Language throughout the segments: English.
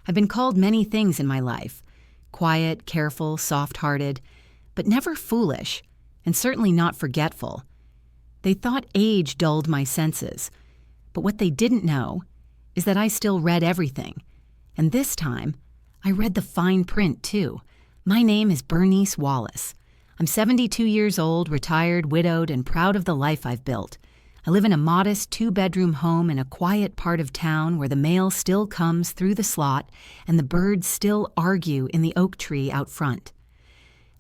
I've been called many things in my life. Quiet, careful, soft-hearted, but never foolish, and certainly not forgetful. They thought age dulled my senses, but what they didn't know is that I still read everything. And this time, I read the fine print too. My name is Bernice Wallace. I'm 72 years old, retired, widowed, and proud of the life I've built. I live in a modest 2-bedroom home in a quiet part of town where the mail still comes through the slot and the birds still argue in the oak tree out front.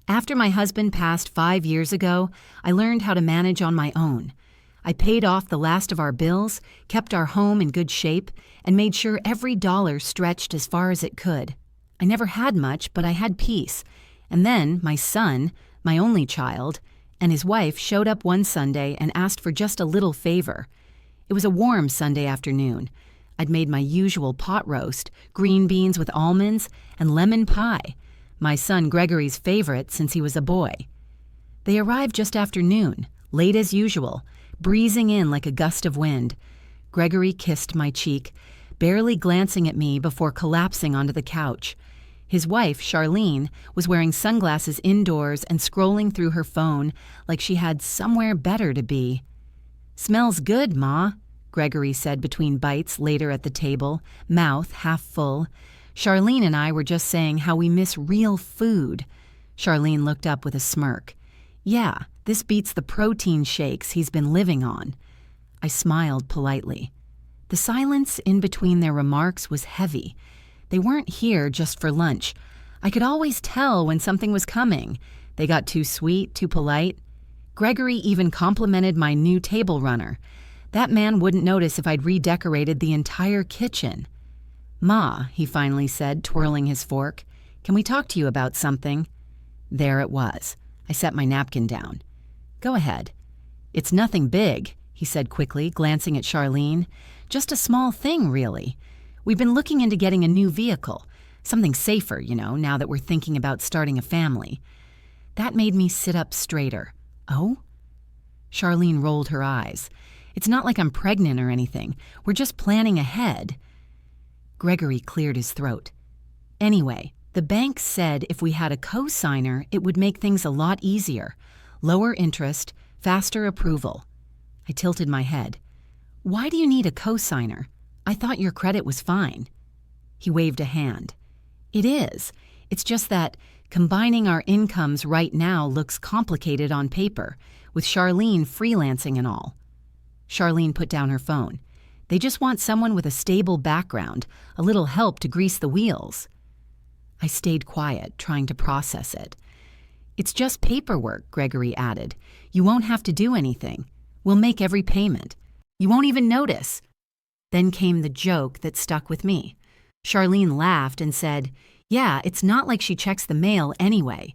After my husband passed 5 years ago, I learned how to manage on my own. I paid off the last of our bills, kept our home in good shape, and made sure every dollar stretched as far as it could. I never had much, but I had peace. And then my son, my only child, and his wife showed up one Sunday and asked for just a little favor. It was a warm Sunday afternoon. I'd made my usual pot roast, green beans with almonds, and lemon pie, my son Gregory's favorite since he was a boy. They arrived just after noon, late as usual, breezing in like a gust of wind. Gregory kissed my cheek, barely glancing at me before collapsing onto the couch. His wife, Charlene, was wearing sunglasses indoors and scrolling through her phone like she had somewhere better to be. "Smells good, Ma," Gregory said between bites later at the table, mouth half full. Charlene and I were just saying how we miss real food. Charlene looked up with a smirk. "Yeah, this beats the protein shakes he's been living on." I smiled politely. The silence in between their remarks was heavy. They weren't here just for lunch. I could always tell when something was coming. They got too sweet, too polite. Gregory even complimented my new table runner. That man wouldn't notice if I'd redecorated the entire kitchen. "Ma," he finally said, twirling his fork, "can we talk to you about something?" There it was. I set my napkin down. "Go ahead." "It's nothing big," he said quickly, glancing at Charlene. "Just a small thing, really. We've been looking into getting a new vehicle. Something safer, now that we're thinking about starting a family." That made me sit up straighter. "Oh?" Charlene rolled her eyes. "It's not like I'm pregnant or anything. We're just planning ahead." Gregory cleared his throat. "Anyway, the bank said if we had a co-signer, it would make things a lot easier. Lower interest, faster approval." I tilted my head. "Why do you need a co-signer? I thought your credit was fine." He waved a hand. "It is. It's just that combining our incomes right now looks complicated on paper, with Charlene freelancing and all." Charlene put down her phone. "They just want someone with a stable background, a little help to grease the wheels." I stayed quiet, trying to process it. "It's just paperwork," Gregory added. "You won't have to do anything. We'll make every payment. You won't even notice." Then came the joke that stuck with me. Charlene laughed and said, "Yeah, it's not like she checks the mail anyway."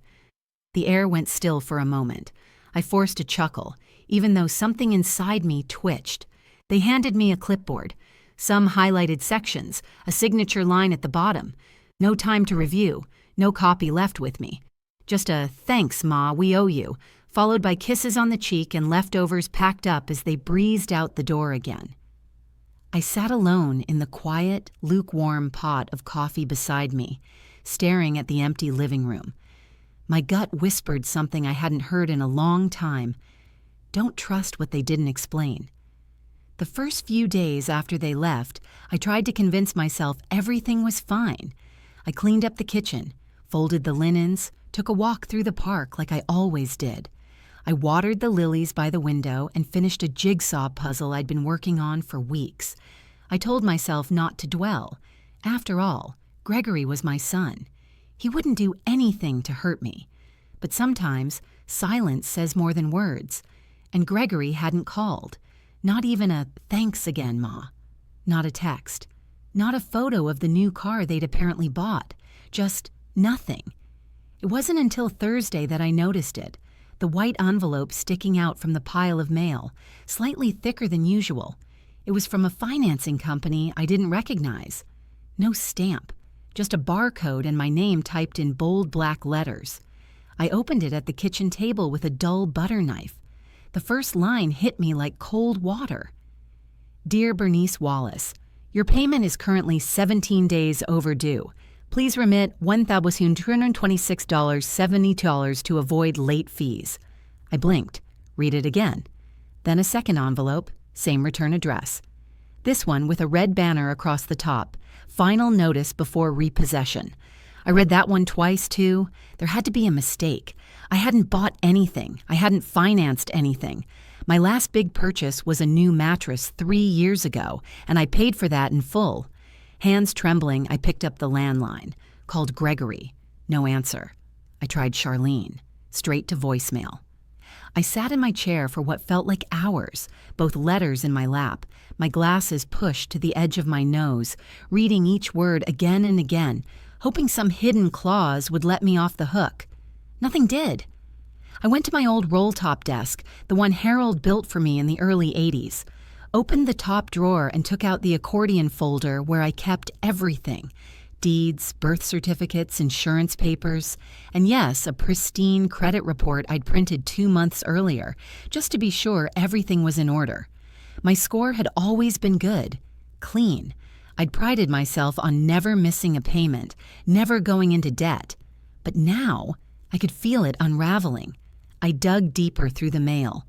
The air went still for a moment. I forced a chuckle, even though something inside me twitched. They handed me a clipboard, some highlighted sections, a signature line at the bottom. No time to review, no copy left with me. Just a "Thanks, Ma, we owe you," followed by kisses on the cheek and leftovers packed up as they breezed out the door again. I sat alone in the quiet, lukewarm pot of coffee beside me, staring at the empty living room. My gut whispered something I hadn't heard in a long time. Don't trust what they didn't explain. The first few days after they left, I tried to convince myself everything was fine. I cleaned up the kitchen, folded the linens, took a walk through the park like I always did. I watered the lilies by the window and finished a jigsaw puzzle I'd been working on for weeks. I told myself not to dwell. After all, Gregory was my son. He wouldn't do anything to hurt me. But sometimes, silence says more than words. And Gregory hadn't called. Not even a "Thanks again, Ma." Not a text. Not a photo of the new car they'd apparently bought. Just nothing. It wasn't until Thursday that I noticed it. The white envelope sticking out from the pile of mail, slightly thicker than usual. It was from a financing company I didn't recognize. No stamp, just a barcode and my name typed in bold black letters. I opened it at the kitchen table with a dull butter knife. The first line hit me like cold water. "Dear Bernice Wallace, Your payment is currently 17 days overdue. Please remit $1,226.70 to avoid late fees. I blinked. Read it again. Then a second envelope, same return address. This one with a red banner across the top. Final notice before repossession. I read that one twice, too. There had to be a mistake. I hadn't bought anything. I hadn't financed anything. My last big purchase was a new mattress 3 years ago, and I paid for that in full. Hands trembling, I picked up the landline. Called Gregory. No answer. I tried Charlene. Straight to voicemail. I sat in my chair for what felt like hours, both letters in my lap, my glasses pushed to the edge of my nose, reading each word again and again, hoping some hidden clause would let me off the hook. Nothing did. I went to my old roll-top desk, the one Harold built for me in the early 80s, opened the top drawer and took out the accordion folder where I kept everything. Deeds, birth certificates, insurance papers, and yes, a pristine credit report I'd printed 2 months earlier, just to be sure everything was in order. My score had always been good, clean. I'd prided myself on never missing a payment, never going into debt. But now, I could feel it unraveling. I dug deeper through the mail.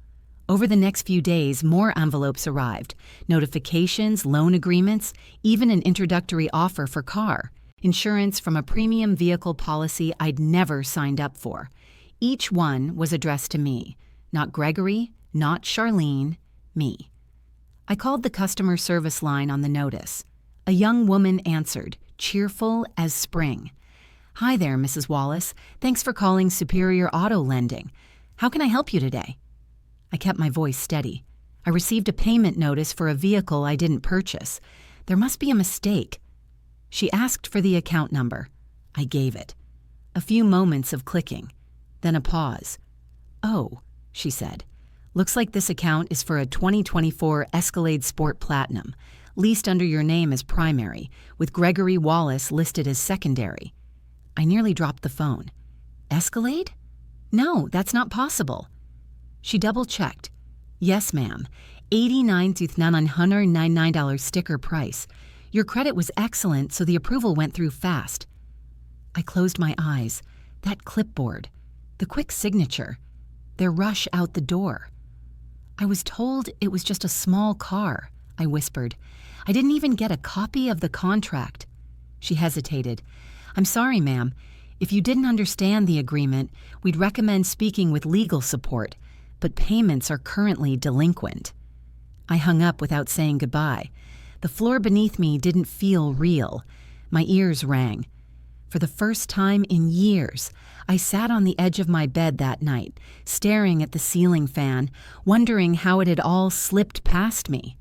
Over the next few days, more envelopes arrived. Notifications, loan agreements, even an introductory offer for car. Insurance from a premium vehicle policy I'd never signed up for. Each one was addressed to me. Not Gregory, not Charlene, me. I called the customer service line on the notice. A young woman answered, cheerful as spring. "Hi there, Mrs. Wallace. Thanks for calling Superior Auto Lending. How can I help you today?" I kept my voice steady. I received a payment notice for a vehicle I didn't purchase. There must be a mistake. She asked for the account number. I gave it. A few moments of clicking, then a pause. "Oh," she said. "Looks like this account is for a 2024 Escalade Sport Platinum, leased under your name as primary, with Gregory Wallace listed as secondary." I nearly dropped the phone. "Escalade? No, that's not possible." She double-checked. "Yes, ma'am. $89,999 sticker price. Your credit was excellent, so the approval went through fast." I closed my eyes. That clipboard. The quick signature. Their rush out the door. "I was told it was just a small car," I whispered. "I didn't even get a copy of the contract." She hesitated. "I'm sorry, ma'am. If you didn't understand the agreement, we'd recommend speaking with legal support, but payments are currently delinquent." I hung up without saying goodbye. The floor beneath me didn't feel real. My ears rang. For the first time in years, I sat on the edge of my bed that night, staring at the ceiling fan, wondering how it had all slipped past me.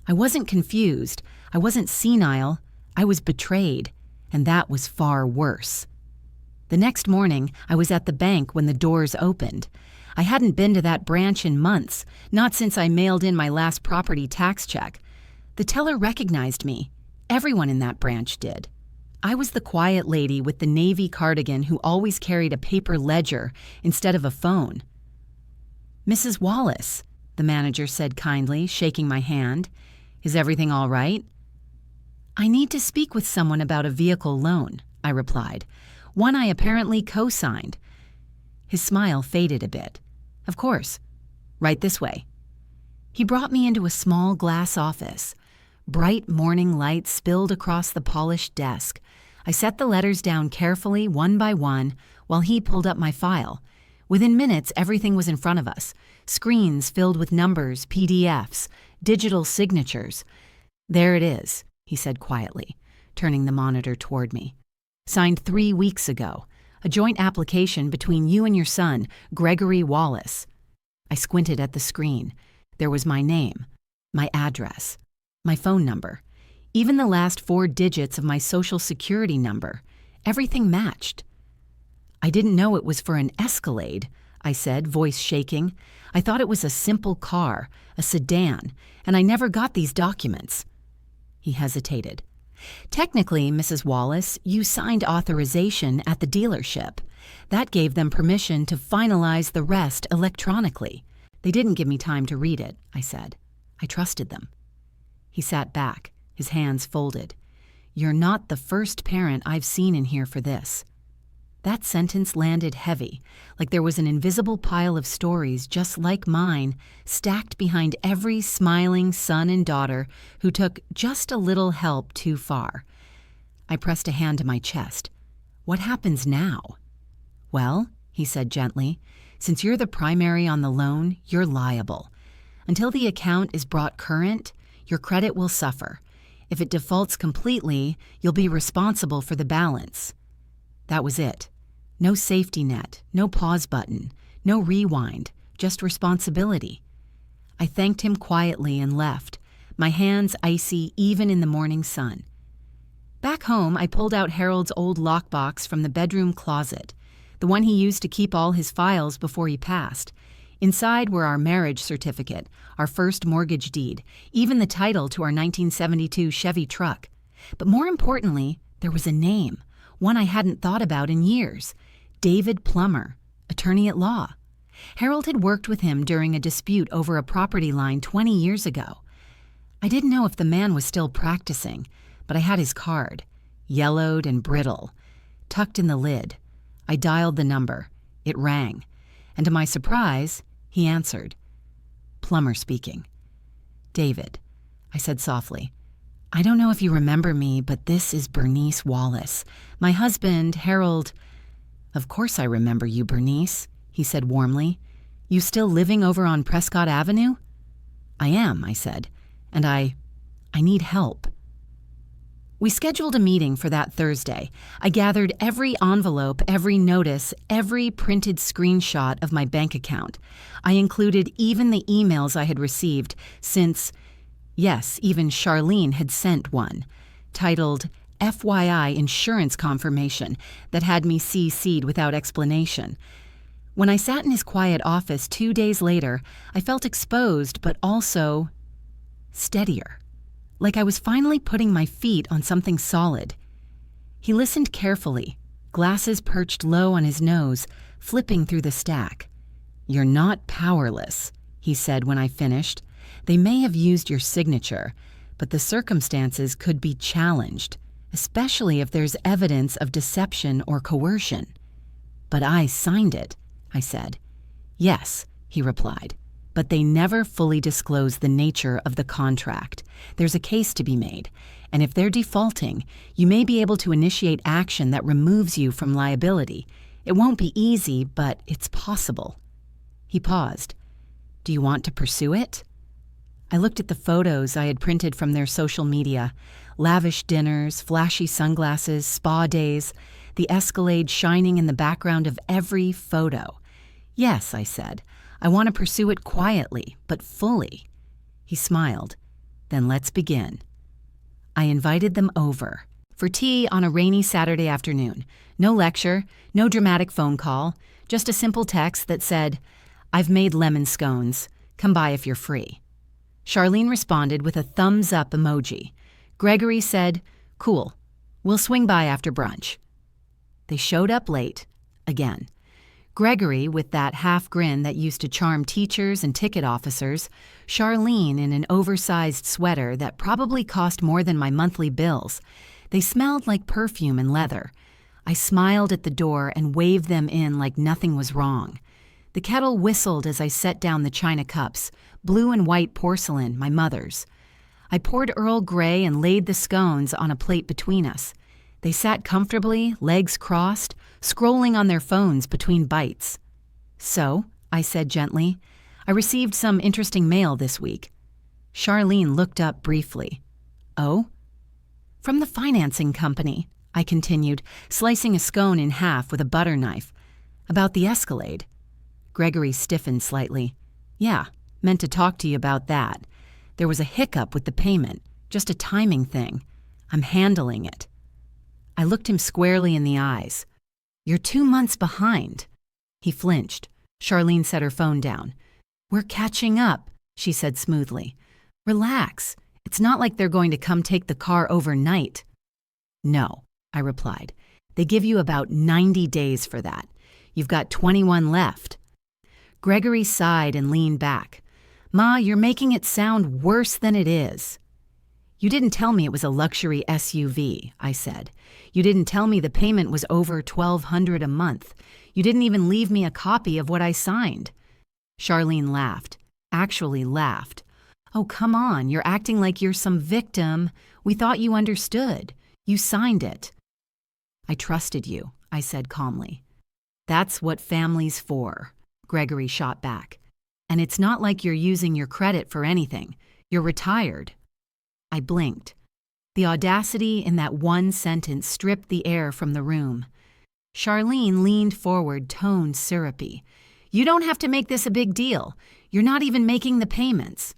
I wasn't confused. I wasn't senile. I was betrayed, and that was far worse. The next morning, I was at the bank when the doors opened. I hadn't been to that branch in months, not since I mailed in my last property tax check. The teller recognized me. Everyone in that branch did. I was the quiet lady with the navy cardigan who always carried a paper ledger instead of a phone. "Mrs. Wallace," the manager said kindly, shaking my hand. "Is everything all right?" "I need to speak with someone about a vehicle loan," I replied. "One I apparently co-signed." His smile faded a bit. "Of course. Right this way." He brought me into a small glass office. Bright morning light spilled across the polished desk. I set the letters down carefully, one by one, while he pulled up my file. Within minutes, everything was in front of us. Screens filled with numbers, PDFs, digital signatures. "There it is," he said quietly, turning the monitor toward me. "Signed 3 weeks ago. A joint application between you and your son, Gregory Wallace." I squinted at the screen. There was my name, my address, my phone number, even the last 4 digits of my Social Security number. Everything matched. "I didn't know it was for an Escalade," I said, voice shaking. "I thought it was a simple car, a sedan, and I never got these documents." He hesitated. "Technically, Mrs. Wallace, you signed authorization at the dealership. That gave them permission to finalize the rest electronically. They didn't give me time to read it," I said. I trusted them. He sat back, his hands folded. "You're not the first parent I've seen in here for this." That sentence landed heavy, like there was an invisible pile of stories just like mine stacked behind every smiling son and daughter who took just a little help too far. I pressed a hand to my chest. "What happens now?" "Well," he said gently, "since you're the primary on the loan, you're liable. Until the account is brought current, your credit will suffer. If it defaults completely, you'll be responsible for the balance." That was it. No safety net, no pause button, no rewind, just responsibility. I thanked him quietly and left, my hands icy even in the morning sun. Back home, I pulled out Harold's old lockbox from the bedroom closet, the one he used to keep all his files before he passed. Inside were our marriage certificate, our first mortgage deed, even the title to our 1972 Chevy truck. But more importantly, there was a name, one I hadn't thought about in years. David Plummer, attorney at law. Harold had worked with him during a dispute over a property line 20 years ago. I didn't know if the man was still practicing, but I had his card, yellowed and brittle, tucked in the lid. I dialed the number. It rang, and to my surprise, he answered. "Plummer speaking." "David," I said softly, "I don't know if you remember me, but this is Bernice Wallace. My husband, Harold—" "Of course I remember you, Bernice," he said warmly. "You still living over on Prescott Avenue?" "I am," I said, "and I need help." We scheduled a meeting for that Thursday. I gathered every envelope, every notice, every printed screenshot of my bank account. I included even the emails I had received since, yes, even Charlene had sent one, titled FYI Insurance Confirmation, that had me CC'd without explanation. When I sat in his quiet office 2 days later, I felt exposed but also steadier. Like I was finally putting my feet on something solid. He listened carefully, glasses perched low on his nose, flipping through the stack. "You're not powerless," he said when I finished. "They may have used your signature, but the circumstances could be challenged, especially if there's evidence of deception or coercion." "But I signed it," I said. "Yes," he replied. "But they never fully disclose the nature of the contract. There's a case to be made, and if they're defaulting, you may be able to initiate action that removes you from liability. It won't be easy, but it's possible." He paused. "Do you want to pursue it?" I looked at the photos I had printed from their social media. Lavish dinners, flashy sunglasses, spa days, the Escalade shining in the background of every photo. "Yes," I said. "I want to pursue it quietly, but fully." He smiled. "Then let's begin." I invited them over for tea on a rainy Saturday afternoon. No lecture, no dramatic phone call, just a simple text that said, "I've made lemon scones. Come by if you're free." Charlene responded with a thumbs up emoji. Gregory said, "Cool. We'll swing by after brunch." They showed up late, again. Gregory with that half grin that used to charm teachers and ticket officers, Charlene in an oversized sweater that probably cost more than my monthly bills. They smelled like perfume and leather. I smiled at the door and waved them in like nothing was wrong. The kettle whistled as I set down the china cups, blue and white porcelain, my mother's. I poured Earl Grey and laid the scones on a plate between us. They sat comfortably, legs crossed, scrolling on their phones between bites. "So," I said gently, "I received some interesting mail this week." Charlene looked up briefly. "Oh?" "From the financing company," I continued, slicing a scone in half with a butter knife. "About the Escalade." Gregory stiffened slightly. "Yeah, meant to talk to you about that. There was a hiccup with the payment, just a timing thing. I'm handling it." I looked him squarely in the eyes. "You're 2 months behind." He flinched. Charlene set her phone down. "We're catching up," she said smoothly. "Relax. It's not like they're going to come take the car overnight." "No," I replied. "They give you about 90 days for that. You've got 21 left." Gregory sighed and leaned back. "Ma, you're making it sound worse than it is." You didn't tell me it was a luxury SUV, I said. You didn't tell me the payment was over $1,200 a month. You didn't even leave me a copy of what I signed. Charlene laughed. Actually laughed. Oh, come on, you're acting like you're some victim. We thought you understood. You signed it. I trusted you, I said calmly. That's what family's for, Gregory shot back. And it's not like you're using your credit for anything. You're retired. I blinked. The audacity in that one sentence stripped the air from the room. Charlene leaned forward, tone syrupy. You don't have to make this a big deal. You're not even making the payments.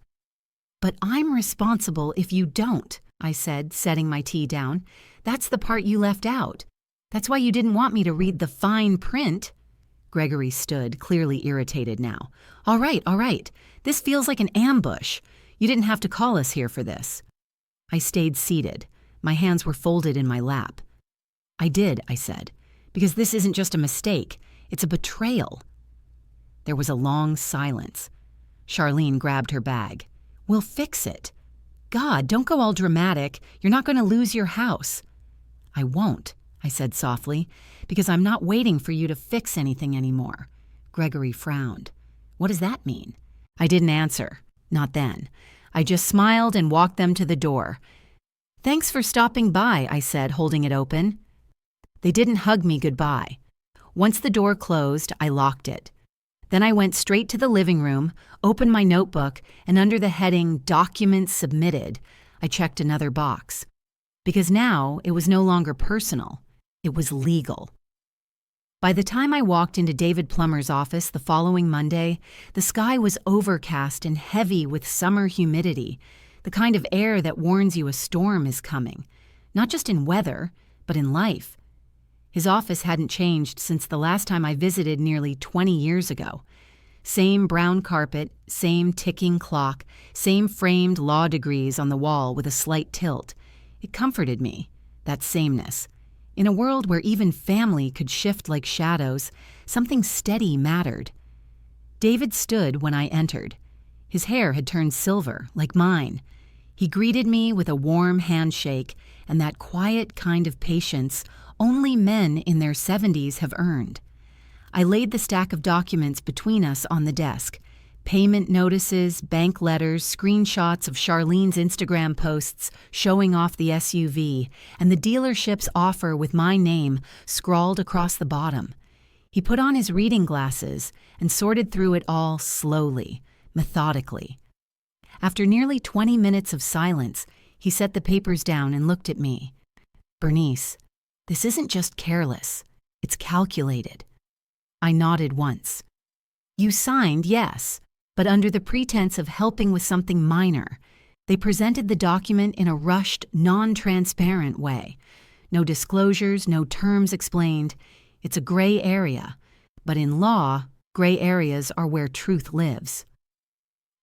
But I'm responsible if you don't, I said, setting my tea down. That's the part you left out. That's why you didn't want me to read the fine print. Gregory stood, clearly irritated now. All right. This feels like an ambush. You didn't have to call us here for this. I stayed seated. My hands were folded in my lap. I did, I said, because this isn't just a mistake. It's a betrayal. There was a long silence. Charlene grabbed her bag. We'll fix it. God, don't go all dramatic. You're not going to lose your house. I won't, I said softly, because I'm not waiting for you to fix anything anymore. Gregory frowned. What does that mean? I didn't answer. Not then. I just smiled and walked them to the door. Thanks for stopping by, I said, holding it open. They didn't hug me goodbye. Once the door closed, I locked it. Then I went straight to the living room, opened my notebook, and under the heading Documents Submitted, I checked another box. Because now it was no longer personal. It was legal. By the time I walked into David Plummer's office the following Monday, the sky was overcast and heavy with summer humidity, the kind of air that warns you a storm is coming, not just in weather, but in life. His office hadn't changed since the last time I visited nearly 20 years ago. Same brown carpet, same ticking clock, same framed law degrees on the wall with a slight tilt. It comforted me, that sameness. In a world where even family could shift like shadows, something steady mattered. David stood when I entered. His hair had turned silver, like mine. He greeted me with a warm handshake and that quiet kind of patience only men in their 70s have earned. I laid the stack of documents between us on the desk. Payment notices, bank letters, screenshots of Charlene's Instagram posts showing off the SUV, and the dealership's offer with my name scrawled across the bottom. He put on his reading glasses and sorted through it all slowly, methodically. After nearly 20 minutes of silence, he set the papers down and looked at me. Bernice, this isn't just careless. It's calculated. I nodded once. You signed, yes, but under the pretense of helping with something minor. They presented the document in a rushed, non-transparent way. No disclosures, no terms explained. It's a gray area. But in law, gray areas are where truth lives.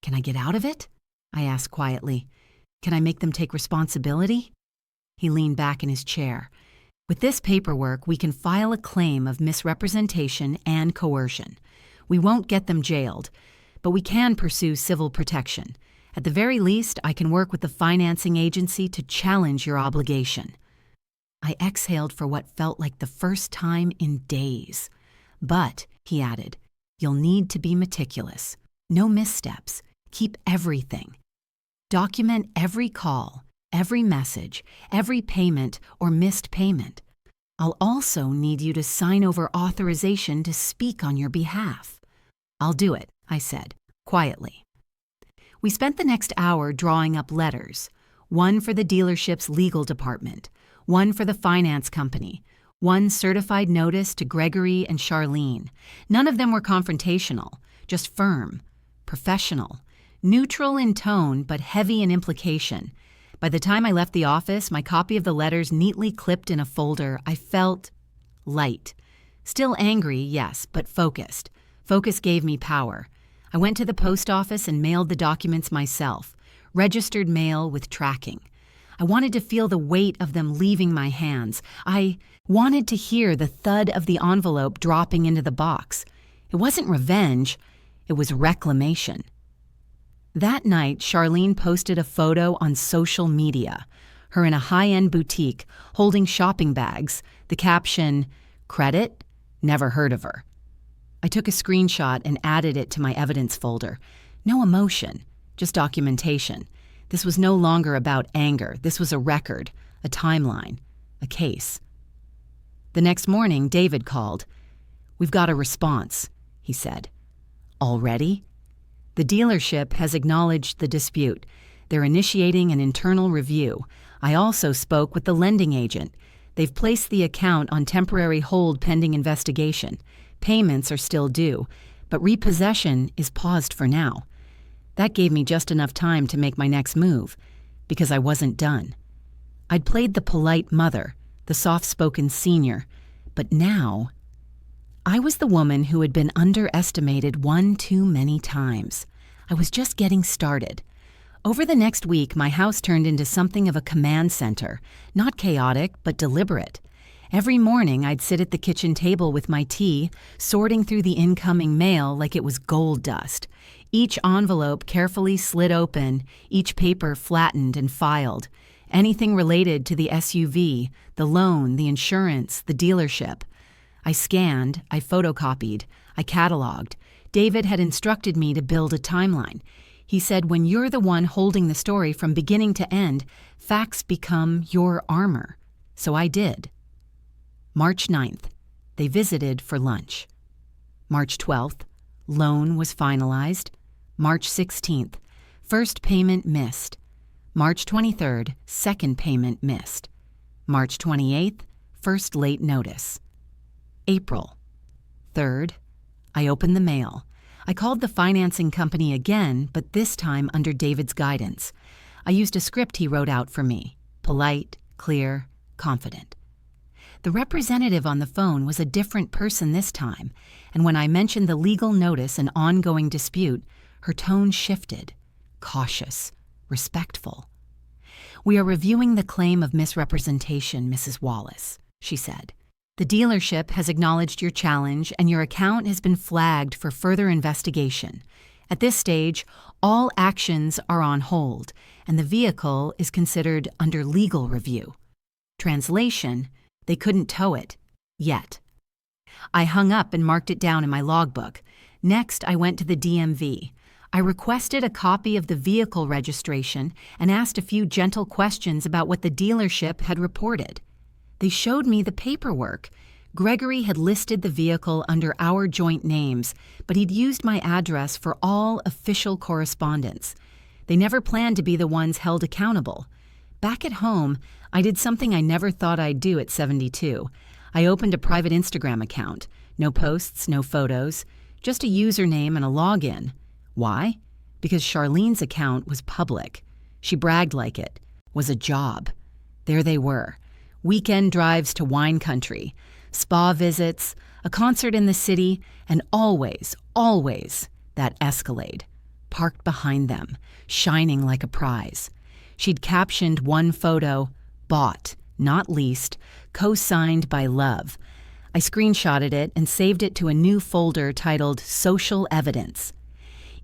Can I get out of it? I asked quietly. Can I make them take responsibility? He leaned back in his chair. With this paperwork, we can file a claim of misrepresentation and coercion. We won't get them jailed, but we can pursue civil protection. At the very least, I can work with the financing agency to challenge your obligation. I exhaled for what felt like the first time in days. But, he added, you'll need to be meticulous. No missteps. Keep everything. Document every call, every message, every payment or missed payment. I'll also need you to sign over authorization to speak on your behalf. I'll do it, I said, quietly. We spent the next hour drawing up letters, one for the dealership's legal department, one for the finance company, one certified notice to Gregory and Charlene. None of them were confrontational, just firm, professional, neutral in tone but heavy in implication. By the time I left the office, my copy of the letters neatly clipped in a folder, I felt light. Still angry, yes, but focused. Focus gave me power. I went to the post office and mailed the documents myself, registered mail with tracking. I wanted to feel the weight of them leaving my hands. I wanted to hear the thud of the envelope dropping into the box. It wasn't revenge, it was reclamation. That night, Charlene posted a photo on social media, her in a high-end boutique holding shopping bags, the caption, "Credit? Never heard of her." I took a screenshot and added it to my evidence folder. No emotion, just documentation. This was no longer about anger. This was a record, a timeline, a case. The next morning, David called. "We've got a response," he said. "Already?" "The dealership has acknowledged the dispute. They're initiating an internal review. I also spoke with the lending agent. They've placed the account on temporary hold pending investigation. Payments are still due, but repossession is paused for now." That gave me just enough time to make my next move, because I wasn't done. I'd played the polite mother, the soft-spoken senior, but now I was the woman who had been underestimated one too many times. I was just getting started. Over the next week, my house turned into something of a command center, not chaotic, but deliberate. Every morning, I'd sit at the kitchen table with my tea, sorting through the incoming mail like it was gold dust. Each envelope carefully slid open, each paper flattened and filed. Anything related to the SUV, the loan, the insurance, the dealership. I scanned, I photocopied, I cataloged. David had instructed me to build a timeline. He said, when you're the one holding the story from beginning to end, facts become your armor. So I did. March 9th, they visited for lunch. March 12th, loan was finalized. March 16th, first payment missed. March 23rd, second payment missed. March 28th, first late notice. April 3rd, I opened the mail. I called the financing company again, but this time under David's guidance. I used a script he wrote out for me, polite, clear, confident. The representative on the phone was a different person this time, and when I mentioned the legal notice and ongoing dispute, her tone shifted, cautious, respectful. "We are reviewing the claim of misrepresentation, Mrs. Wallace," she said. "The dealership has acknowledged your challenge and your account has been flagged for further investigation. At this stage, all actions are on hold, and the vehicle is considered under legal review." Translation: they couldn't tow it. Yet. I hung up and marked it down in my logbook. Next, I went to the DMV. I requested a copy of the vehicle registration and asked a few gentle questions about what the dealership had reported. They showed me the paperwork. Gregory had listed the vehicle under our joint names, but he'd used my address for all official correspondence. They never planned to be the ones held accountable. Back at home, I did something I never thought I'd do at 72. I opened a private Instagram account. No posts, no photos, just a username and a login. Why? Because Charlene's account was public. She bragged like it was a job. There they were. Weekend drives to wine country, spa visits, a concert in the city, and always, always that Escalade, parked behind them, shining like a prize. She'd captioned one photo, "Bought, not leased, co-signed by Love." I screenshotted it and saved it to a new folder titled Social Evidence.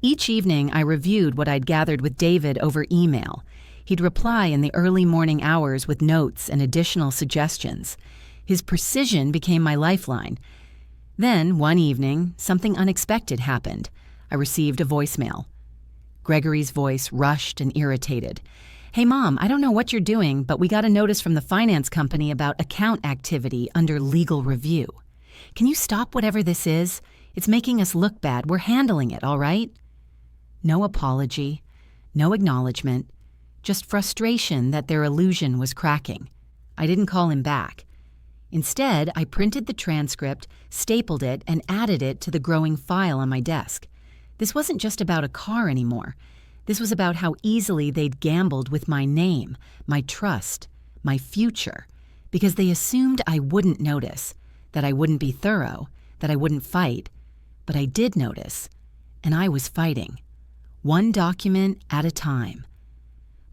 Each evening, I reviewed what I'd gathered with David over email. He'd reply in the early morning hours with notes and additional suggestions. His precision became my lifeline. Then, one evening, something unexpected happened. I received a voicemail. Gregory's voice rushed and irritated. "Hey, Mom, I don't know what you're doing, but we got a notice from the finance company about account activity under legal review. Can you stop whatever this is? It's making us look bad. We're handling it, all right?" No apology, no acknowledgement, just frustration that their illusion was cracking. I didn't call him back. Instead, I printed the transcript, stapled it, and added it to the growing file on my desk. This wasn't just about a car anymore. This was about how easily they'd gambled with my name, my trust, my future, because they assumed I wouldn't notice, that I wouldn't be thorough, that I wouldn't fight. But I did notice, and I was fighting. One document at a time.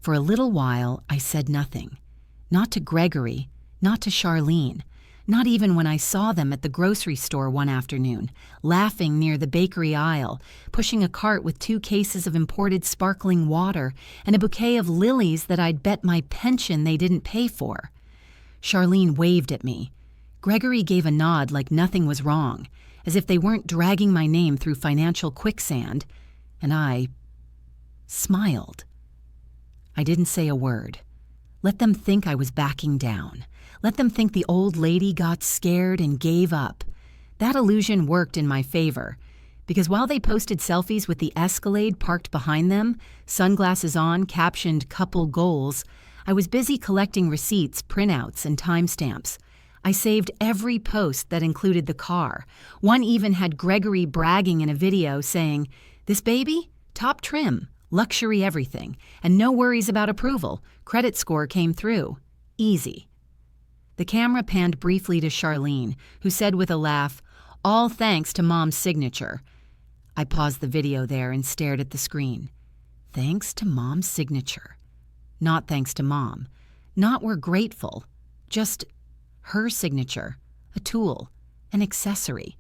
For a little while, I said nothing. Not to Gregory, not to Charlene, Not even when I saw them at the grocery store one afternoon, laughing near the bakery aisle, pushing a cart with 2 cases of imported sparkling water and a bouquet of lilies that I'd bet my pension they didn't pay for. Charlene waved at me. Gregory gave a nod like nothing was wrong, as if they weren't dragging my name through financial quicksand, and I smiled. I didn't say a word. Let them think I was backing down. Let them think the old lady got scared and gave up. That illusion worked in my favor, because while they posted selfies with the Escalade parked behind them, sunglasses on, captioned couple goals, I was busy collecting receipts, printouts, and timestamps. I saved every post that included the car. One even had Gregory bragging in a video saying, "This baby? Top trim, luxury everything, and no worries about approval. Credit score came through. Easy." The camera panned briefly to Charlene, who said with a laugh, "All thanks to Mom's signature." I paused the video there and stared at the screen. Thanks to Mom's signature. Not thanks to Mom. Not we're grateful. Just her signature. A tool. An accessory.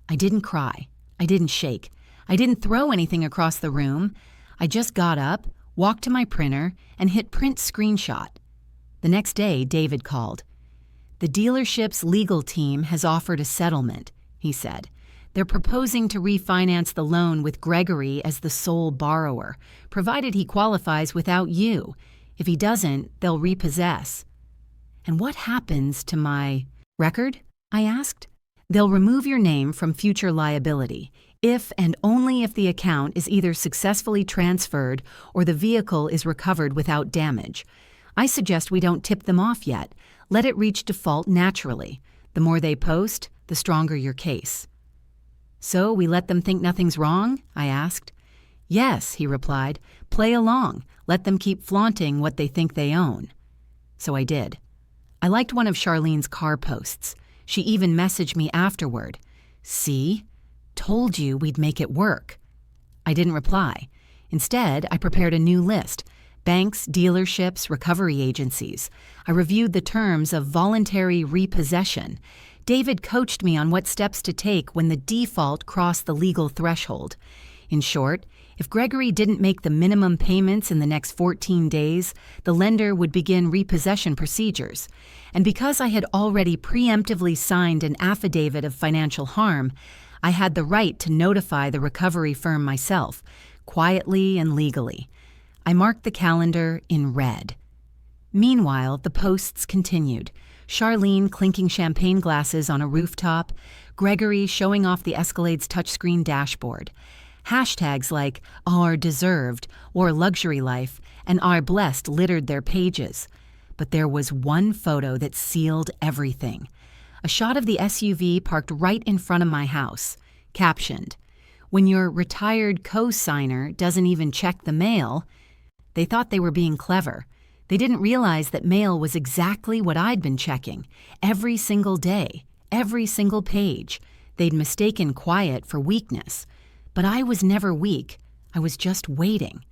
I didn't cry. I didn't shake. I didn't throw anything across the room. I just got up, walked to my printer, and hit print screenshot. The next day, David called. "The dealership's legal team has offered a settlement," he said. "They're proposing to refinance the loan with Gregory as the sole borrower, provided he qualifies without you. If he doesn't, they'll repossess." "And what happens to my record?" I asked. "They'll remove your name from future liability, if and only if the account is either successfully transferred or the vehicle is recovered without damage. I suggest we don't tip them off yet. Let it reach default naturally. The more they post, the stronger your case." "So we let them think nothing's wrong?" I asked. "Yes," he replied. "Play along. Let them keep flaunting what they think they own." So I did. I liked one of Charlene's car posts. She even messaged me afterward. "See? Told you we'd make it work." I didn't reply. Instead, I prepared a new list. Banks, dealerships, recovery agencies. I reviewed the terms of voluntary repossession. David coached me on what steps to take when the default crossed the legal threshold. In short, if Gregory didn't make the minimum payments in the next 14 days, the lender would begin repossession procedures. And because I had already preemptively signed an affidavit of financial harm, I had the right to notify the recovery firm myself, quietly and legally. I marked the calendar in red. Meanwhile, the posts continued. Charlene clinking champagne glasses on a rooftop, Gregory showing off the Escalade's touchscreen dashboard. Hashtags like "our deserved" or "luxury life" and "our blessed" littered their pages. But there was one photo that sealed everything. A shot of the SUV parked right in front of my house, captioned, "When your retired co-signer doesn't even check the mail." They thought they were being clever. They didn't realize that mail was exactly what I'd been checking, every single day, every single page. They'd mistaken quiet for weakness. But I was never weak. I was just waiting.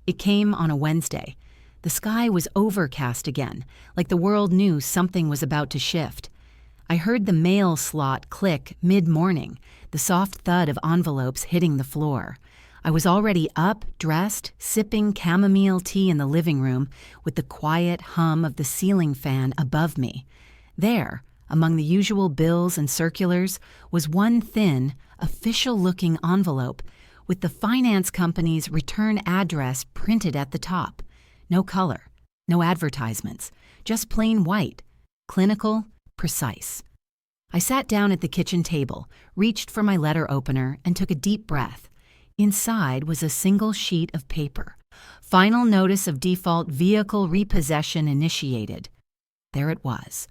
It came on a Wednesday. The sky was overcast again, like the world knew something was about to shift. I heard the mail slot click mid-morning, the soft thud of envelopes hitting the floor. I was already up, dressed, sipping chamomile tea in the living room with the quiet hum of the ceiling fan above me. There, among the usual bills and circulars, was one thin, official-looking envelope with the finance company's return address printed at the top. No color, no advertisements, just plain white, clinical, precise. I sat down at the kitchen table, reached for my letter opener, and took a deep breath. Inside was a single sheet of paper. Final notice of default vehicle repossession initiated. There it was.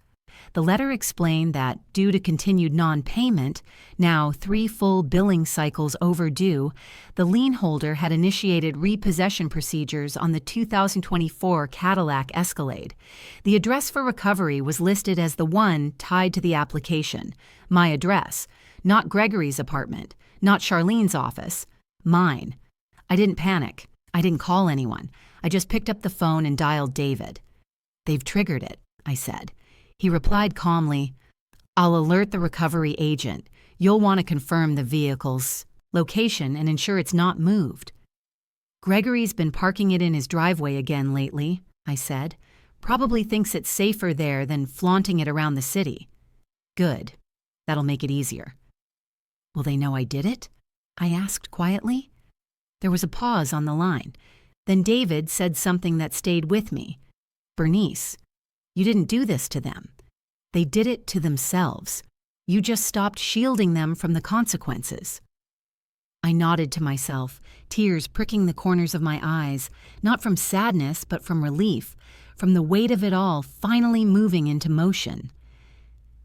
The letter explained that, due to continued non-payment, now 3 full billing cycles overdue, the lien holder had initiated repossession procedures on the 2024 Cadillac Escalade. The address for recovery was listed as the one tied to the application. My address. Not Gregory's apartment. Not Charlene's office. Mine. I didn't panic. I didn't call anyone. I just picked up the phone and dialed David. "They've triggered it," I said. He replied calmly, I'll alert the recovery agent. You'll want to confirm the vehicle's location and ensure it's not moved. Gregory's been parking it in his driveway again lately, I said. Probably thinks it's safer there than flaunting it around the city. Good. That'll make it easier. Will they know I did it? I asked quietly. There was a pause on the line. Then David said something that stayed with me. Bernice, you didn't do this to them. They did it to themselves. You just stopped shielding them from the consequences. I nodded to myself, tears pricking the corners of my eyes, not from sadness but from relief, from the weight of it all finally moving into motion.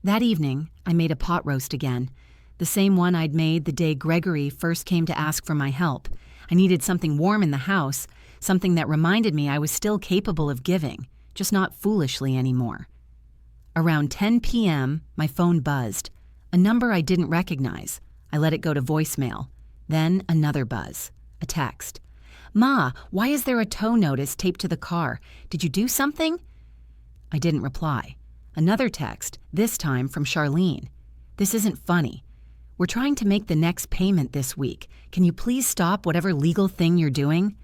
That evening, I made a pot roast again, the same one I'd made the day Gregory first came to ask for my help. I needed something warm in the house, something that reminded me I was still capable of giving, just not foolishly anymore. Around 10 p.m., my phone buzzed, a number I didn't recognize. I let it go to voicemail. Then another buzz, a text. Ma, why is there a tow notice taped to the car? Did you do something? I didn't reply. Another text, this time from Charlene. This isn't funny. We're trying to make the next payment this week. Can you please stop whatever legal thing you're doing?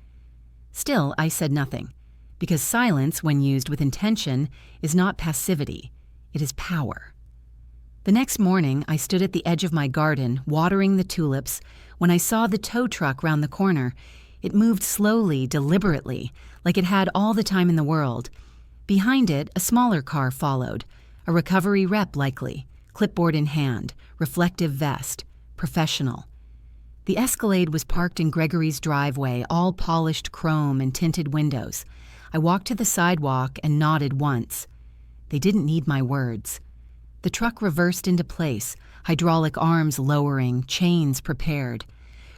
Still, I said nothing, because silence, when used with intention, is not passivity. It is power. The next morning, I stood at the edge of my garden, watering the tulips, when I saw the tow truck round the corner. It moved slowly, deliberately, like it had all the time in the world. Behind it, a smaller car followed, a recovery rep likely, clipboard in hand, reflective vest, professional. The Escalade was parked in Gregory's driveway, all polished chrome and tinted windows. I walked to the sidewalk and nodded once. They didn't need my words. The truck reversed into place, hydraulic arms lowering, chains prepared.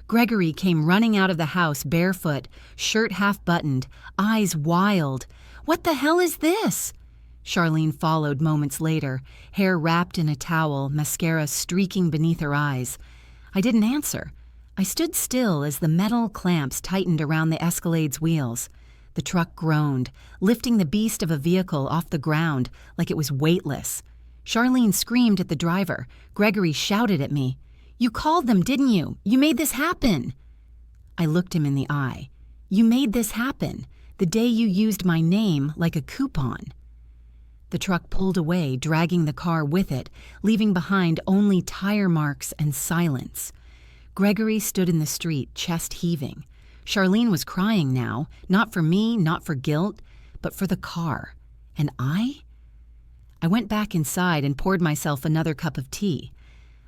Gregory came running out of the house barefoot, shirt half-buttoned, eyes wild. What the hell is this? Charlene followed moments later, hair wrapped in a towel, mascara streaking beneath her eyes. I didn't answer. I stood still as the metal clamps tightened around the Escalade's wheels. The truck groaned, lifting the beast of a vehicle off the ground like it was weightless. Charlene screamed at the driver. Gregory shouted at me. You called them, didn't you? You made this happen. I looked him in the eye. You made this happen, the day you used my name like a coupon. The truck pulled away, dragging the car with it, leaving behind only tire marks and silence. Gregory stood in the street, chest heaving. Charlene was crying now, not for me, not for guilt, but for the car. And I? I went back inside and poured myself another cup of tea.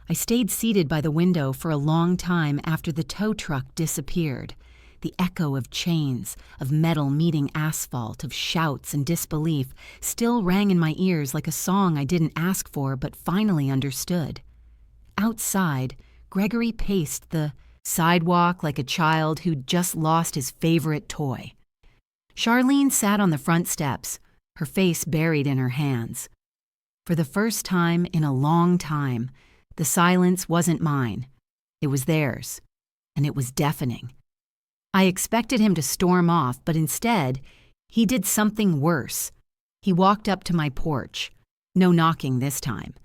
I stayed seated by the window for a long time after the tow truck disappeared. The echo of chains, of metal meeting asphalt, of shouts and disbelief still rang in my ears like a song I didn't ask for but finally understood. Outside, Gregory paced the sidewalk like a child who'd just lost his favorite toy. Charlene sat on the front steps, her face buried in her hands. For the first time in a long time, the silence wasn't mine. It was theirs, and it was deafening. I expected him to storm off, but instead, he did something worse. He walked up to my porch. No knocking this time.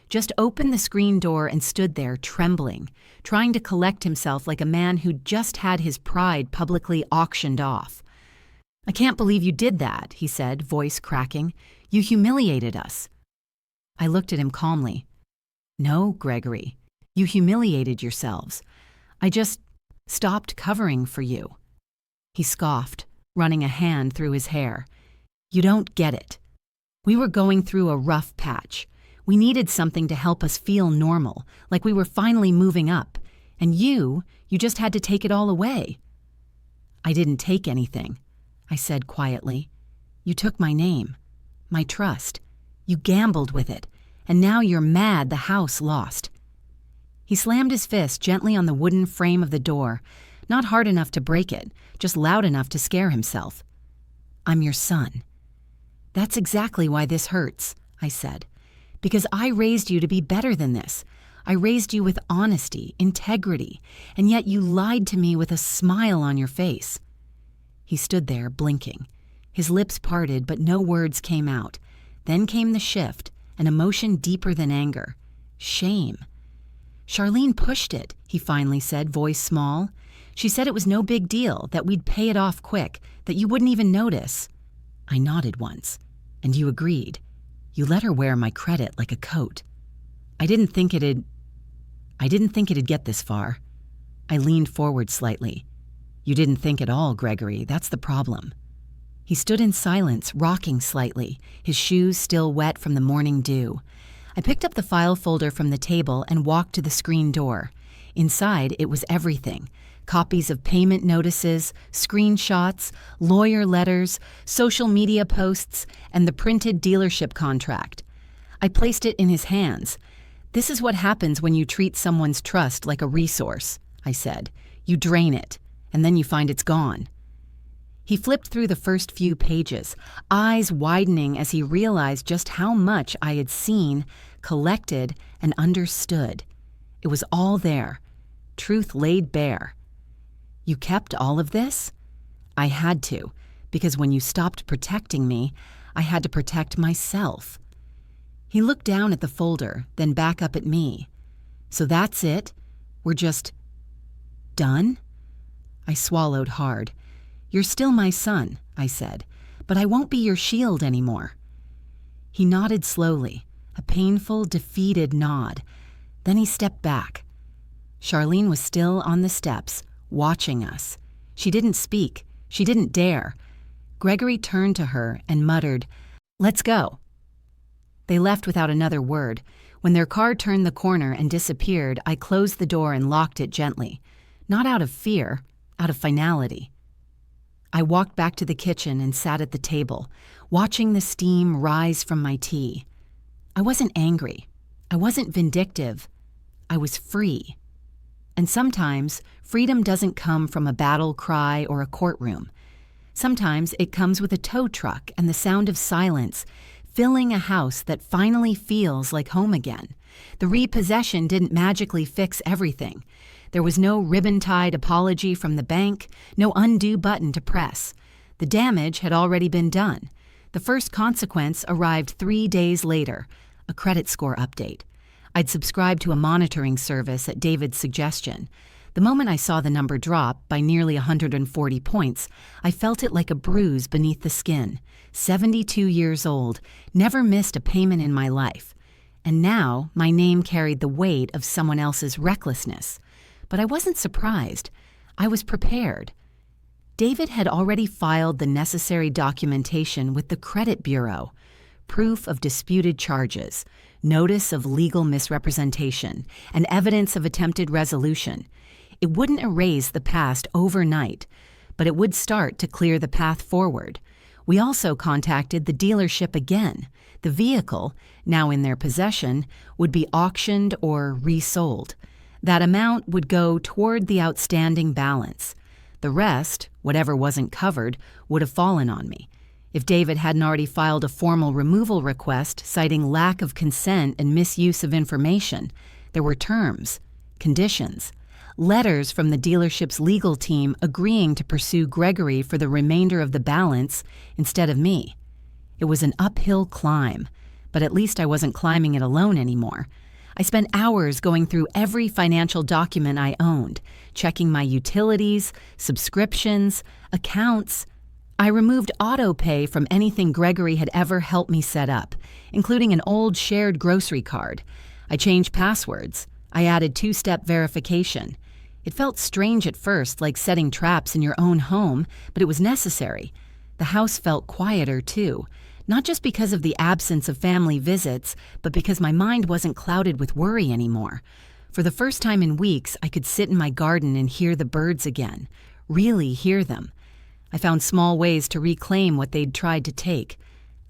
Just opened the screen door and stood there trembling, trying to collect himself like a man who'd just had his pride publicly auctioned off. I can't believe you did that, he said, voice cracking. You humiliated us. I looked at him calmly. No, Gregory, you humiliated yourselves. I just stopped covering for you. He scoffed, running a hand through his hair. You don't get it. We were going through a rough patch. We needed something to help us feel normal, like we were finally moving up. And you just had to take it all away. I didn't take anything, I said quietly. You took my name, my trust. You gambled with it, and now you're mad the house lost. He slammed his fist gently on the wooden frame of the door, not hard enough to break it, just loud enough to scare himself. I'm your son. That's exactly why this hurts, I said. Because I raised you to be better than this. I raised you with honesty, integrity, and yet you lied to me with a smile on your face. He stood there, blinking. His lips parted, but no words came out. Then came the shift, an emotion deeper than anger. Shame. "Charlene pushed it," he finally said, voice small. "She said it was no big deal, that we'd pay it off quick, that you wouldn't even notice." I nodded once. "And you agreed. You let her wear my credit like a coat. I didn't think it'd get this far." I leaned forward slightly. "You didn't think at all, Gregory. That's the problem." He stood in silence, rocking slightly, his shoes still wet from the morning dew. I picked up the file folder from the table and walked to the screen door. Inside, it was everything. Copies of payment notices, screenshots, lawyer letters, social media posts, and the printed dealership contract. I placed it in his hands. "This is what happens when you treat someone's trust like a resource," I said. "You drain it, and then you find it's gone." He flipped through the first few pages, eyes widening as he realized just how much I had seen, collected, and understood. It was all there, truth laid bare. "You kept all of this?" "I had to, because when you stopped protecting me, I had to protect myself." He looked down at the folder, then back up at me. "So that's it? We're just done?" I swallowed hard. "You're still my son," I said, "but I won't be your shield anymore." He nodded slowly, a painful, defeated nod. Then he stepped back. Charlene was still on the steps, watching us. She didn't speak. She didn't dare. Gregory turned to her and muttered, "Let's go." They left without another word. When their car turned the corner and disappeared, I closed the door and locked it gently. Not out of fear, out of finality. I walked back to the kitchen and sat at the table, watching the steam rise from my tea. I wasn't angry. I wasn't vindictive. I was free. And sometimes, freedom doesn't come from a battle cry or a courtroom. Sometimes it comes with a tow truck and the sound of silence, filling a house that finally feels like home again. The repossession didn't magically fix everything. There was no ribbon-tied apology from the bank, no undo button to press. The damage had already been done. The first consequence arrived 3 days later, a credit score update. I'd subscribed to a monitoring service at David's suggestion. The moment I saw the number drop by nearly 140 points, I felt it like a bruise beneath the skin. 72 years old, never missed a payment in my life. And now my name carried the weight of someone else's recklessness. But I wasn't surprised. I was prepared. David had already filed the necessary documentation with the credit bureau. Proof of disputed charges, notice of legal misrepresentation, and evidence of attempted resolution. It wouldn't erase the past overnight, but it would start to clear the path forward. We also contacted the dealership again. The vehicle, now in their possession, would be auctioned or resold. That amount would go toward the outstanding balance. The rest, whatever wasn't covered, would have fallen on me. If David hadn't already filed a formal removal request citing lack of consent and misuse of information, there were terms, conditions, letters from the dealership's legal team agreeing to pursue Gregory for the remainder of the balance instead of me. It was an uphill climb, but at least I wasn't climbing it alone anymore. I spent hours going through every financial document I owned, checking my utilities, subscriptions, accounts. I removed auto-pay from anything Gregory had ever helped me set up, including an old shared grocery card. I changed passwords. I added two-step verification. It felt strange at first, like setting traps in your own home, but it was necessary. The house felt quieter, too. Not just because of the absence of family visits, but because my mind wasn't clouded with worry anymore. For the first time in weeks, I could sit in my garden and hear the birds again. Really hear them. I found small ways to reclaim what they'd tried to take.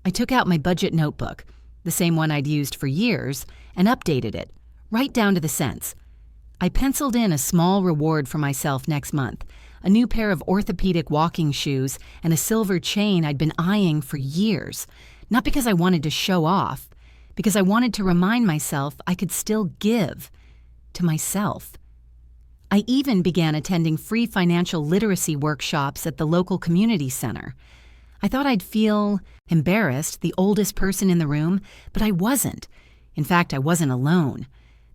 I took out my budget notebook, the same one I'd used for years, and updated it, right down to the cents. I penciled in a small reward for myself next month, a new pair of orthopedic walking shoes, and a silver chain I'd been eyeing for years, not because I wanted to show off, because I wanted to remind myself I could still give to myself. I even began attending free financial literacy workshops at the local community center. I thought I'd feel embarrassed, the oldest person in the room, but I wasn't. In fact, I wasn't alone.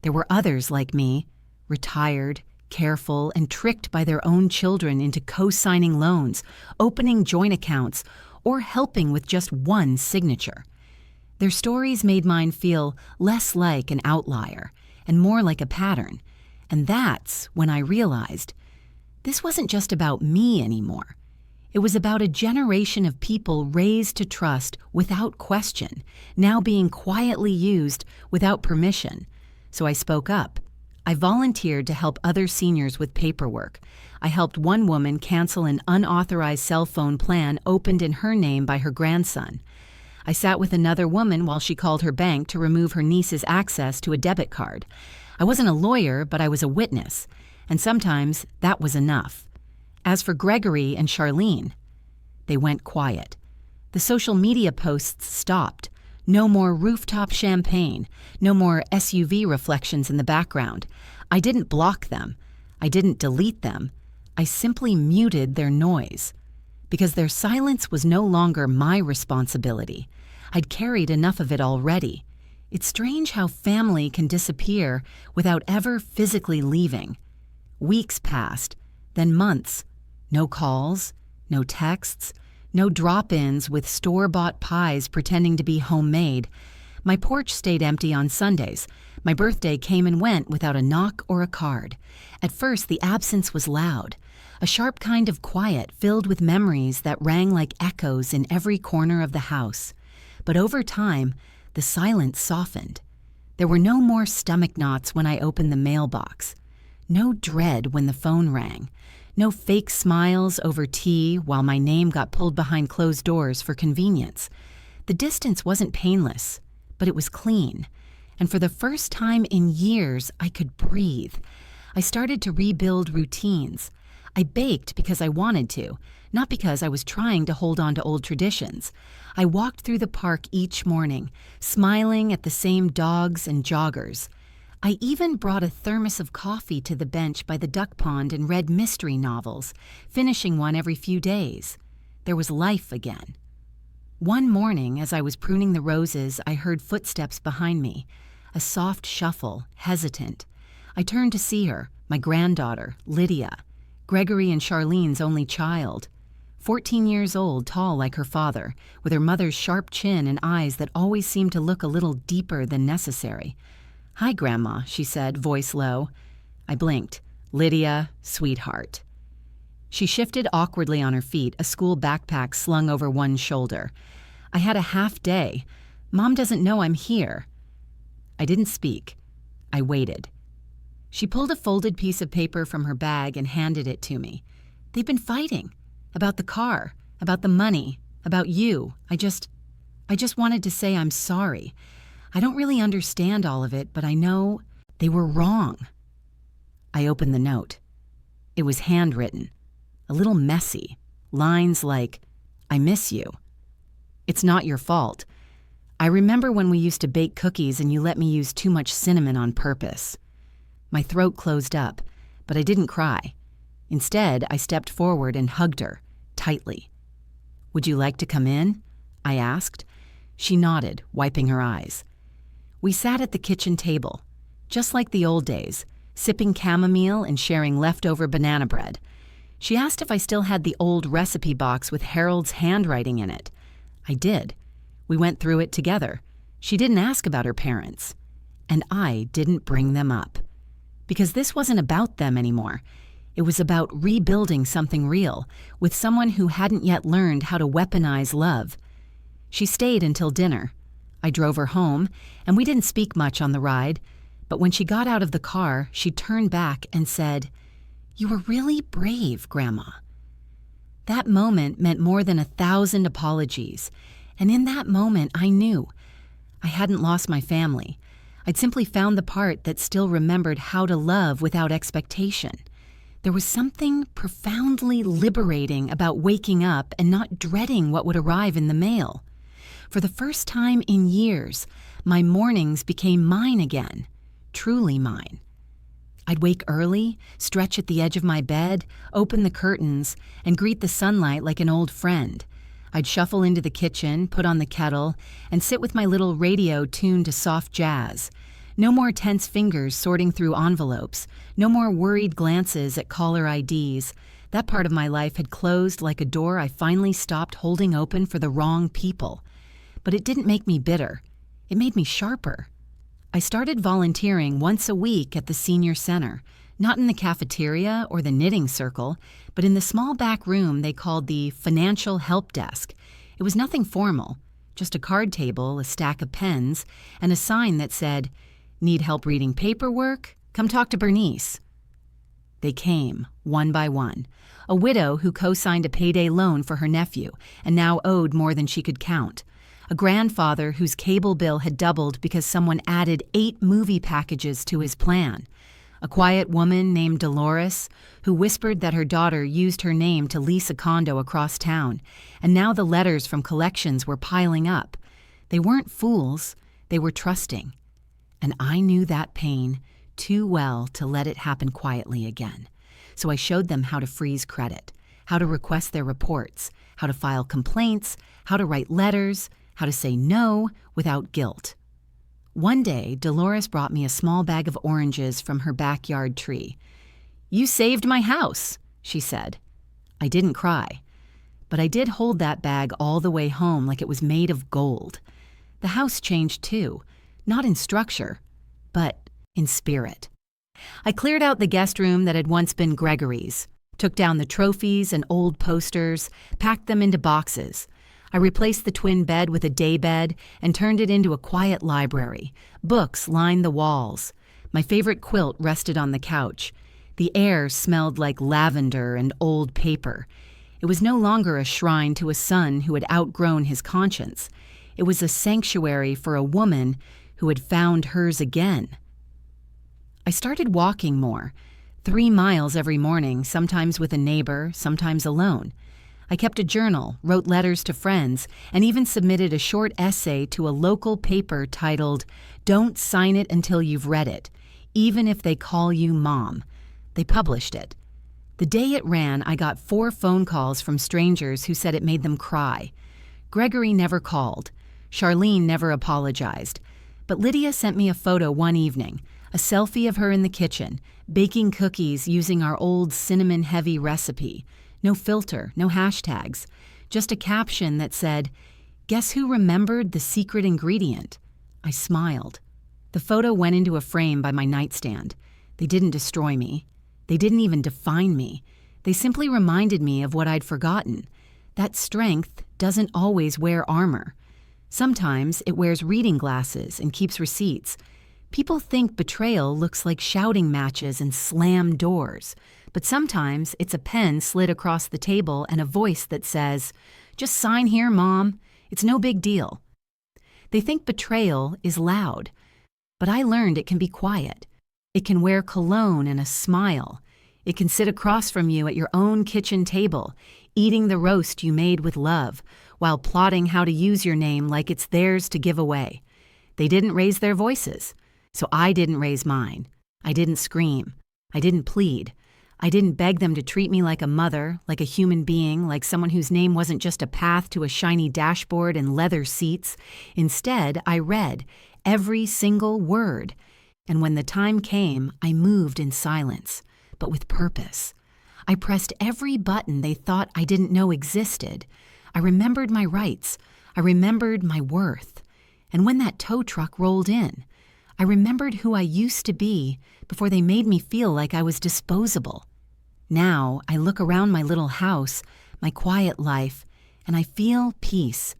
There were others like me, retired, careful, and tricked by their own children into co-signing loans, opening joint accounts, or helping with just one signature. Their stories made mine feel less like an outlier and more like a pattern. And that's when I realized this wasn't just about me anymore. It was about a generation of people raised to trust without question, now being quietly used without permission. So I spoke up. I volunteered to help other seniors with paperwork. I helped one woman cancel an unauthorized cell phone plan opened in her name by her grandson. I sat with another woman while she called her bank to remove her niece's access to a debit card. I wasn't a lawyer, but I was a witness, and sometimes that was enough. As for Gregory and Charlene, they went quiet. The social media posts stopped. No more rooftop champagne, no more SUV reflections in the background. I didn't block them. I didn't delete them. I simply muted their noise. Because their silence was no longer my responsibility. I'd carried enough of it already. It's strange how family can disappear without ever physically leaving. Weeks passed, then months. No calls, no texts, no drop-ins with store-bought pies pretending to be homemade. My porch stayed empty on Sundays. My birthday came and went without a knock or a card. At first, the absence was loud, a sharp kind of quiet filled with memories that rang like echoes in every corner of the house. But over time, the silence softened. There were no more stomach knots when I opened the mailbox, no dread when the phone rang, no fake smiles over tea while my name got pulled behind closed doors for convenience. The distance wasn't painless, but it was clean. And for the first time in years, I could breathe. I started to rebuild routines. I baked because I wanted to, not because I was trying to hold on to old traditions. I walked through the park each morning, smiling at the same dogs and joggers. I even brought a thermos of coffee to the bench by the duck pond and read mystery novels, finishing one every few days. There was life again. One morning, as I was pruning the roses, I heard footsteps behind me, a soft shuffle, hesitant. I turned to see her, my granddaughter, Lydia, Gregory and Charlene's only child. 14 years old, tall like her father, with her mother's sharp chin and eyes that always seemed to look a little deeper than necessary. "Hi, Grandma," she said, voice low. I blinked. "Lydia, sweetheart." She shifted awkwardly on her feet, a school backpack slung over one shoulder. "I had a half day. Mom doesn't know I'm here." I didn't speak. I waited. She pulled a folded piece of paper from her bag and handed it to me. "They've been fighting. About the car, about the money, about you. I just wanted to say I'm sorry. I don't really understand all of it, but I know they were wrong." I opened the note. It was handwritten, a little messy, lines like, "I miss you. It's not your fault. I remember when we used to bake cookies and you let me use too much cinnamon on purpose." My throat closed up, but I didn't cry. Instead, I stepped forward and hugged her, tightly. "Would you like to come in?" I asked. She nodded, wiping her eyes. We sat at the kitchen table, just like the old days, sipping chamomile and sharing leftover banana bread. She asked if I still had the old recipe box with Harold's handwriting in it. I did. We went through it together. She didn't ask about her parents. And I didn't bring them up. Because this wasn't about them anymore. It was about rebuilding something real, with someone who hadn't yet learned how to weaponize love. She stayed until dinner. I drove her home, and we didn't speak much on the ride, but when she got out of the car, she turned back and said, "You were really brave, Grandma." That moment meant more than 1,000 apologies, and in that moment I knew I hadn't lost my family. I'd simply found the part that still remembered how to love without expectation. There was something profoundly liberating about waking up and not dreading what would arrive in the mail. For the first time in years, my mornings became mine again, truly mine. I'd wake early, stretch at the edge of my bed, open the curtains, and greet the sunlight like an old friend. I'd shuffle into the kitchen, put on the kettle, and sit with my little radio tuned to soft jazz. No more tense fingers sorting through envelopes. No more worried glances at caller IDs. That part of my life had closed like a door I finally stopped holding open for the wrong people. But it didn't make me bitter. It made me sharper. I started volunteering once a week at the senior center, not in the cafeteria or the knitting circle, but in the small back room they called the financial help desk. It was nothing formal, just a card table, a stack of pens, and a sign that said, "Need help reading paperwork? Come talk to Bernice." They came, one by one. A widow who co-signed a payday loan for her nephew and now owed more than she could count. A grandfather whose cable bill had doubled because someone added 8 movie packages to his plan. A quiet woman named Dolores who whispered that her daughter used her name to lease a condo across town, and now the letters from collections were piling up. They weren't fools, they were trusting. And I knew that pain too well to let it happen quietly again. So I showed them how to freeze credit, how to request their reports, how to file complaints, how to write letters, how to say no without guilt. One day, Dolores brought me a small bag of oranges from her backyard tree. "You saved my house," she said. I didn't cry, but I did hold that bag all the way home like it was made of gold. The house changed too, not in structure, but in spirit. I cleared out the guest room that had once been Gregory's, took down the trophies and old posters, packed them into boxes. I replaced the twin bed with a day bed and turned it into a quiet library. Books lined the walls. My favorite quilt rested on the couch. The air smelled like lavender and old paper. It was no longer a shrine to a son who had outgrown his conscience. It was a sanctuary for a woman who had found hers again. I started walking more, 3 miles every morning, sometimes with a neighbor, sometimes alone. I kept a journal, wrote letters to friends, and even submitted a short essay to a local paper titled, "Don't Sign It Until You've Read It, Even If They Call You Mom." They published it. The day it ran, I got 4 phone calls from strangers who said it made them cry. Gregory never called. Charlene never apologized. But Lydia sent me a photo one evening, a selfie of her in the kitchen, baking cookies using our old cinnamon-heavy recipe. No filter, no hashtags, just a caption that said, "Guess who remembered the secret ingredient?" I smiled. The photo went into a frame by my nightstand. They didn't destroy me. They didn't even define me. They simply reminded me of what I'd forgotten. That strength doesn't always wear armor. Sometimes it wears reading glasses and keeps receipts. People think betrayal looks like shouting matches and slammed doors. But sometimes it's a pen slid across the table and a voice that says, "Just sign here, Mom. It's no big deal." They think betrayal is loud, but I learned it can be quiet. It can wear cologne and a smile. It can sit across from you at your own kitchen table, eating the roast you made with love, while plotting how to use your name like it's theirs to give away. They didn't raise their voices, so I didn't raise mine. I didn't scream. I didn't plead. I didn't beg them to treat me like a mother, like a human being, like someone whose name wasn't just a path to a shiny dashboard and leather seats. Instead, I read every single word. And when the time came, I moved in silence, but with purpose. I pressed every button they thought I didn't know existed. I remembered my rights. I remembered my worth. And when that tow truck rolled in, I remembered who I used to be before they made me feel like I was disposable. Now I look around my little house, my quiet life, and I feel peace.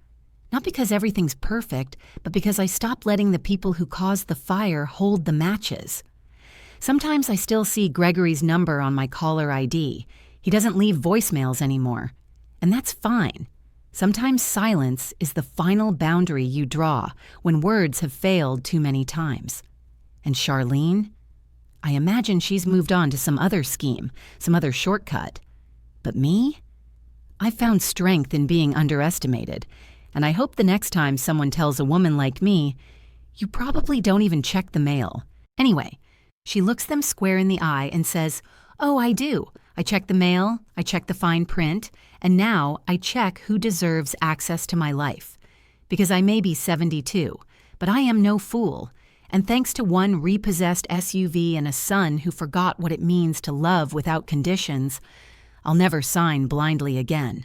Not because everything's perfect, but because I stopped letting the people who caused the fire hold the matches. Sometimes I still see Gregory's number on my caller ID. He doesn't leave voicemails anymore. And that's fine. Sometimes silence is the final boundary you draw when words have failed too many times. And Charlene? I imagine she's moved on to some other scheme, some other shortcut. But me? I found strength in being underestimated, and I hope the next time someone tells a woman like me, "You probably don't even check the mail." Anyway, she looks them square in the eye and says, "Oh, I do. I check the mail, I check the fine print, And now I check who deserves access to my life. Because I may be 72, but I am no fool. And thanks to one repossessed SUV and a son who forgot what it means to love without conditions, I'll never sign blindly again.